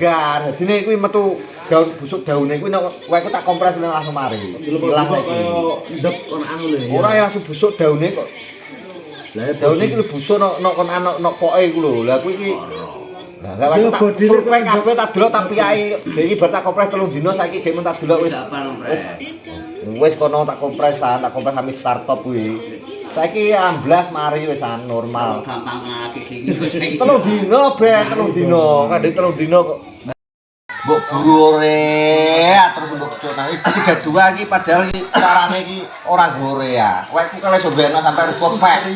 longgar. Dadine kuwi metu daun busuk daune kuwi nek wae ku tak kompres langsung mari. Ilang iki. Ndep kon anu lho. Ora ya langsung busuk daune kok. Lah daune iki lho busuk nok kon nok poke iku lho. Lah kuwi iki lah gak tak survei kabeh tak delok tak piyai. Iki bar tak kompres 3 dina saiki gek men tak delok wis. Wis kono tak kompres sami startup kuwi. Saiki amblas mari wis normal. Gampang kenalake gini wis saiki. 3 dina ben 3 dina. Kadhe 3 dina kok. Mbok buru ore terus mbok gedhok nang iki 32 iki padahal iki carane iki ora gore ya. Kowe ku kale sombeno sampai rubuh pek.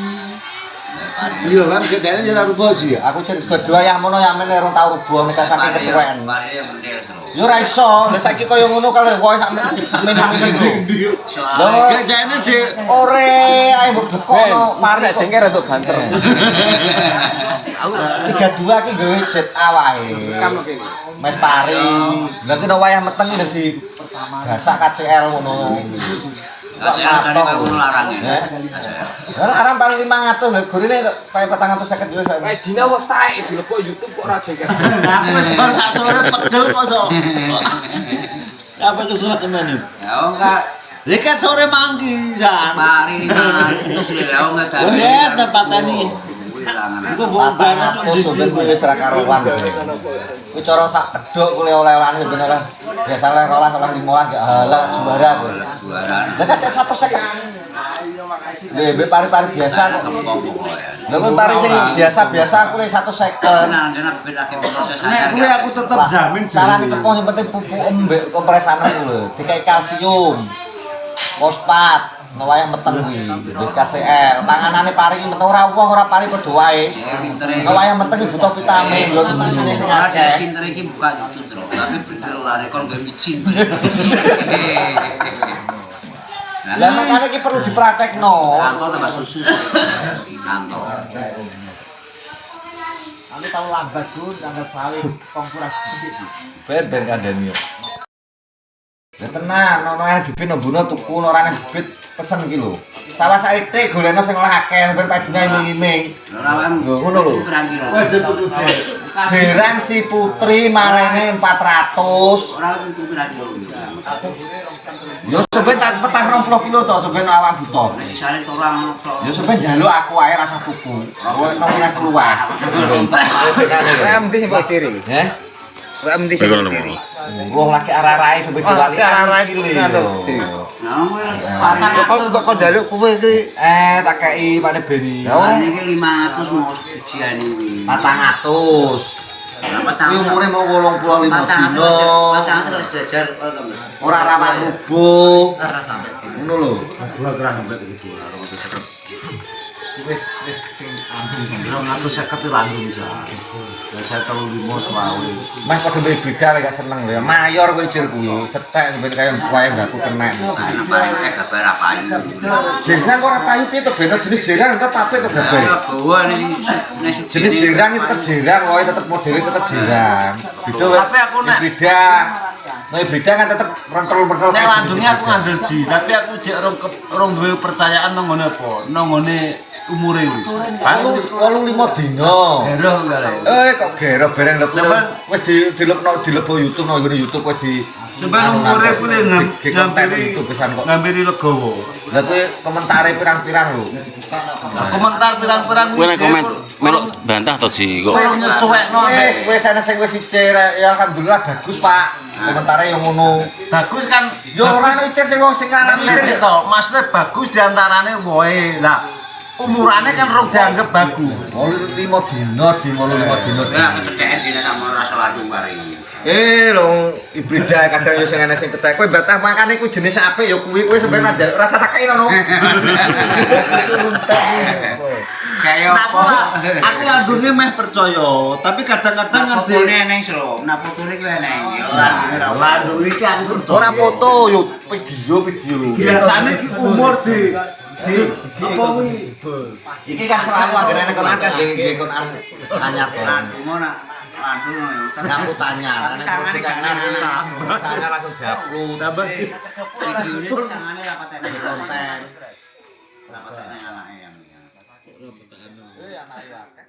Iya kan gedene ya ora rubuh sih. Aku cerita dua yang mono yang men ora tau rubuh nek saking ketuweken. Mari mendel seru. Yo ora iso, lah saiki koyo ngono kale kowe sak mene-mene iki. Soale Gedene di Ore ae mbok bekono mari sing kira untuk banter. aku 32 ki gawe jet awae. Mes pari. Lah ki nek wayah meteng dadi gasak KCL ngono. kasih dari ngono larange. Lah aran paling 500 lho gorine pae 450 yo. Dina wis taek dilebok YouTube kok ora jengkel. aku wis bar sak sore pegel kok so. Apa kesuwen temen iki? Ya enggak Lek kan sore mangki jan. mari terus lho enggak Yo tadi. ya tempatane. Iku mbok banget Aku soben kuwi wis ra karuan. Kuwi cara sak kedhok kuwi oleh-olehan sebenarnya. Biasane 12 15 gak halak juara kuwi. Juara. Lah kan 150. Lho, pari-pari biasa kok. Lho kan pari sing biasa-biasa aku le 150. Nah, jeneng bedake proses Nek kuwi aku tetep jamin Carane tepung yang penting pupuk mbek kompresan aku lho. Dikai kalsium. Fosfat. Wayah meteng kuwi, BKCL. Panganane pari iki meteng ora wong ora pari padha wae. Wayah meteng iki butuh vitamin, lho nutrisinya sing akeh. Pinter iki buka itu terus, tapi berselulane kon gak micin. Lah makane iki perlu dipraktekno. Kanto tambah susu. Kanto. Aku tau lambat Gun, tanggal sawit konkurasi sithik. Ben kandhani yo. Ya tenan, ono ae bibit nombono tuku ora nek bibit pesen iki lho. Sawah saithik golekno sing oleh akeh ben padune iming-iming. Ora wae. Lho ngono lho. Pirang kilo. Wajib putus sih. Jerang Ciputri malene 400. Ora itu pirang kilo. Yo sampe tak petah 20 kilo to sampe awak buta. Nek sisane orang ngono tok. Yo sampe njaluk aku ae rasa tuku. Kowe nomene keluar. Kowe endi sing mbok ciri? Heh. Kowe endi sing mbok ciri? Wong lagi arah-arahe sampe diwali. arah-arahe iki lho. Nah, Kok njaluk kowe iki Tak kei pane Beni. ini 500 mau ujian ini. 400. Kuwi umure mau 85 dino. 400 sejajar Ora rawan rubuh. Ngono lho. Gua kurang ambek iki. Wis sing ambil 250 landu bisa. Ya saya terlalu limos wae. Mas padha beda gak seneng lho. Mayor kowe jir kuwi. Cetek sampe kaya wae mbakku kena. Nah, paling gambar apa ini? Jerang kok ora payu piye to beno jenis jerang tetep apik to gawe. Legowo nek Jenis jerang itu tetep jerang, wae tetep modele tetep jerang. Gitu wae. Tapi aku nek hibrida. Nah hibrida kan tetep rentel-rentel. nek landungnya aku ngandel ji, tapi aku jek rong duwe percayaan nang ngene apa? Nang ngene umure wis. Paling 85 dino. Gero kale. Kok gero bareng lho. Wis dilebo YouTube nang ngene YouTube wis di Sampeyan umure ku le ngampiri YouTube pisan kok. ngampiri legowo. Lah kowe komentare pirang-pirang lho. Komentar pirang-pirang Kowe nek komen melok bantah to Ji kok. Kok nyesuwekno Wis ana sing wis icir ya alhamdulillah bagus Pak. Komentare yo ngono. bagus kan Yo ora icir sing wong sing lanang icir. to, maksudnya bagus diantarane wae. Lah umurane kan rong dianggap bagus. 5 dino, di 5 dino. Ya kecekekan sine sakmono rasa landung mari. Lho hibrida kadang yo sing ana sing cetek. Kowe batah makane kuwi jenis apik yo kuwi sampe rasa tak kei ngono. Kayak Aku landunge meh percaya, tapi kadang-kadang ngerti. fotone neng slop, nah fotone kuwi neng. Landung iki aku percaya. Ora foto yo video. Biasane iki umur di apa kuwi? Iki kan selalu anggere kon akeh nggih kon anyar to. Landung ngono. Landung Aku tanya, sangane gak anak-anak. saya langsung diupload. Videone sangane ra patene Konten. ra patene anake yang. Anake akeh.